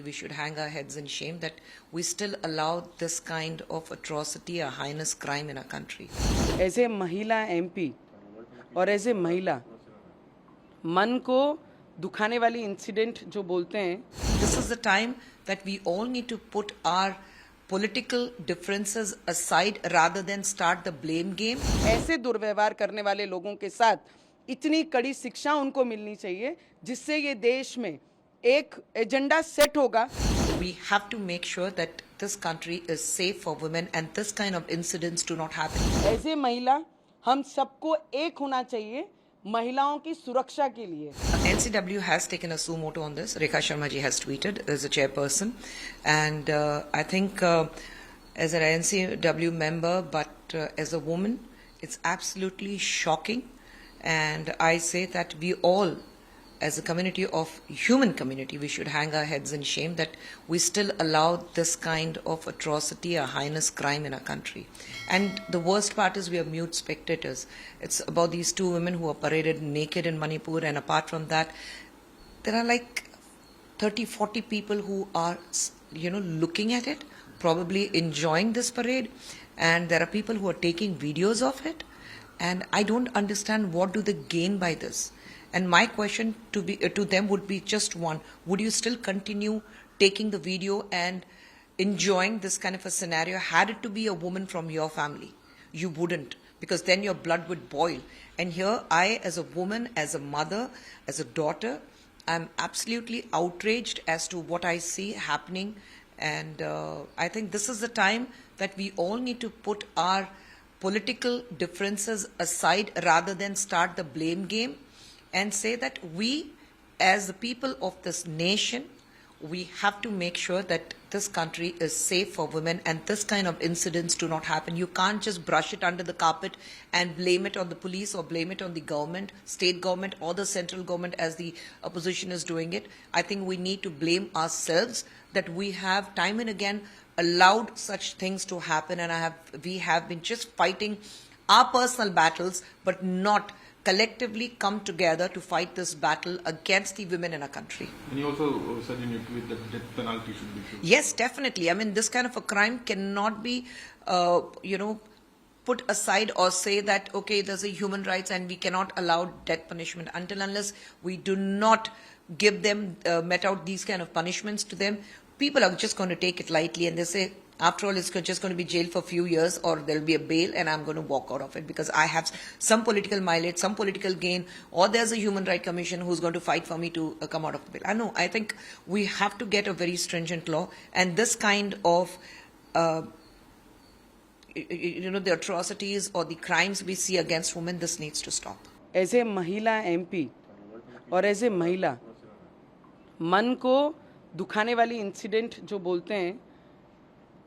we should hang our heads in shame that we still allow this kind of atrocity, a heinous crime in our country. As a महिला MP और as a महिला मन को दुखाने वाली incident जो बोलते हैं, This is the time that we all need to put our political differences aside rather than start the blame game. ऐसे दुर्व्यवहार करने वाले लोगों के साथ इतनी कड़ी शिक्षा उनको मिलनी चाहिए जिससे ये देश में एक एजेंडा सेट होगा. We have to make sure that this country is safe for women and this kind of incidents do not happen. As a महिला हम सबको एक होना चाहिए महिलाओं की सुरक्षा के लिए. NCW has taken a suo moto on this. Rekha Sharma ji has tweeted as a chairperson, and I think as an NCW member, but as a woman, it's absolutely shocking. And I say that we all, as a community of human community, we should hang our heads in shame that we still allow this kind of atrocity, a heinous crime in our country. And the worst part is we are mute spectators. It's about these two women who are paraded naked in Manipur, and apart from that, there are like 30, 40 people who are, looking at it, probably enjoying this parade, and there are people who are taking videos of it, and I don't understand what do they gain by this. And my question to them would be just one: would you still continue taking the video and enjoying this kind of a scenario? Had it to be a woman from your family, you wouldn't, because then your blood would boil. And here I, as a woman, as a mother, as a daughter, I'm absolutely outraged as to what I see happening. And I think this is the time that we all need to put our political differences aside rather than start the blame game and say that we, as the people of this nation, we have to make sure that this country is safe for women and this kind of incidents do not happen. You can't just brush it under the carpet and blame it on the police or blame it on the government, state government or the central government as the opposition is doing it. I think we need to blame ourselves that we have time and again allowed such things to happen, and we have been just fighting our personal battles but not collectively come together to fight this battle against the women in our country. And you also said in your tweet that death penalty should be issued. Yes, definitely. I mean, this kind of a crime cannot be, put aside or say that, okay, there's a human rights and we cannot allow death punishment until unless we do not give them, met out these kind of punishments to them. People are just going to take it lightly and they say, after all, it's just going to be jail for a few years or there'll be a bail and I'm going to walk out of it because I have some political mileage, some political gain, or there's a human rights commission who's going to fight for me to come out of the bail. I know. I think we have to get a very stringent law, and this kind of, the atrocities or the crimes we see against women, this needs to stop. As a महिला MP और as a महिला मन को दुखाने वाली incident जो बोलते हैं,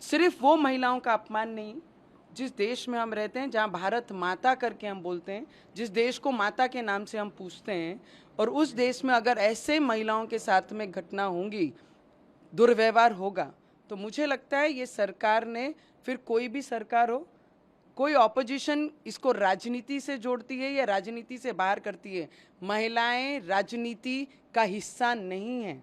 सिर्फ वो महिलाओं का अपमान नहीं, जिस देश में हम रहते हैं, जहां भारत माता करके हम बोलते हैं, जिस देश को माता के नाम से हम पूछते हैं, और उस देश में अगर ऐसे महिलाओं के साथ में घटना होंगी, दुर्व्यवहार होगा, तो मुझे लगता है ये सरकार ने, फिर कोई भी सरकार हो, कोई ऑपोजिशन इसको राजनीति से जोड़ती है या राजनीति से बाहर करती है. महिलाएं राजनीति का हिस्सा नहीं हैं.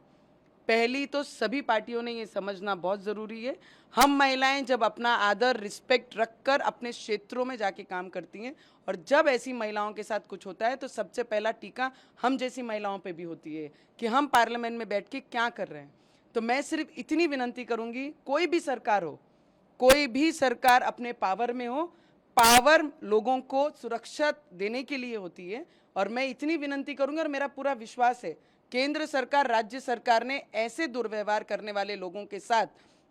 पहली तो सभी पार्टियों ने ये समझना बहुत ज़रूरी है. हम महिलाएं जब अपना आदर रिस्पेक्ट रखकर अपने क्षेत्रों में जाके काम करती हैं, और जब ऐसी महिलाओं के साथ कुछ होता है तो सबसे पहला टीका हम जैसी महिलाओं पे भी होती है कि हम पार्लियामेंट में बैठ के क्या कर रहे हैं. तो मैं सिर्फ इतनी विनंती करूंगी, कोई भी सरकार हो, कोई भी सरकार अपने पावर में हो, पावर लोगों को सुरक्षा देने के लिए होती है. और मैं इतनी विनंती करूंगी और मेरा पूरा विश्वास है केंद्र सरकार, राज्य सरकार ने ऐसे दुर्व्यवहार करने वाले लोगों के साथ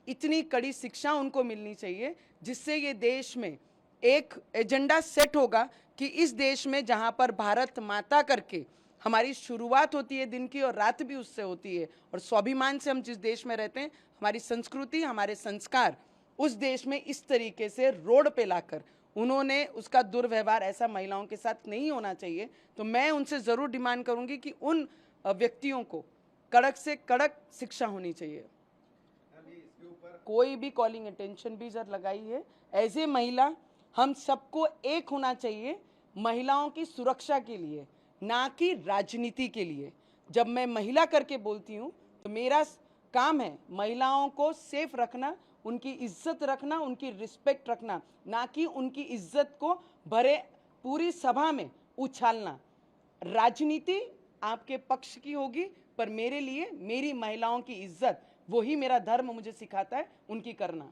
इतनी कड़ी शिक्षा उनको मिलनी चाहिए जिससे ये देश में एक एजेंडा सेट होगा कि इस देश में जहां पर भारत माता करके हमारी शुरुआत होती है दिन की और रात भी उससे होती है, और स्वाभिमान से हम जिस देश में रहते हैं, हमारी संस्कृति, हमारे संस्कार उस देश में इस तरीके से रोड पे लाकर उन्होंने उसका दुर्व्यवहार ऐसा महिलाओं के साथ नहीं होना चाहिए. तो मैं उनसे ज़रूर डिमांड करूंगी कि उन व्यक्तियों को कड़क से कड़क शिक्षा होनी चाहिए. कोई भी कॉलिंग अटेंशन भी जर लगाई है, एज ए महिला हम सबको एक होना चाहिए महिलाओं की सुरक्षा के लिए, ना कि राजनीति के लिए. जब मैं महिला करके बोलती हूँ तो मेरा काम है महिलाओं को सेफ रखना, उनकी इज्जत रखना, उनकी रिस्पेक्ट रखना, ना कि उनकी इज्जत को भरे पूरी सभा में उछालना। राजनीति आपके पक्ष की होगी, पर मेरे लिए मेरी महिलाओं की इज्जत, वही मेरा धर्म मुझे सिखाता है उनकी करना।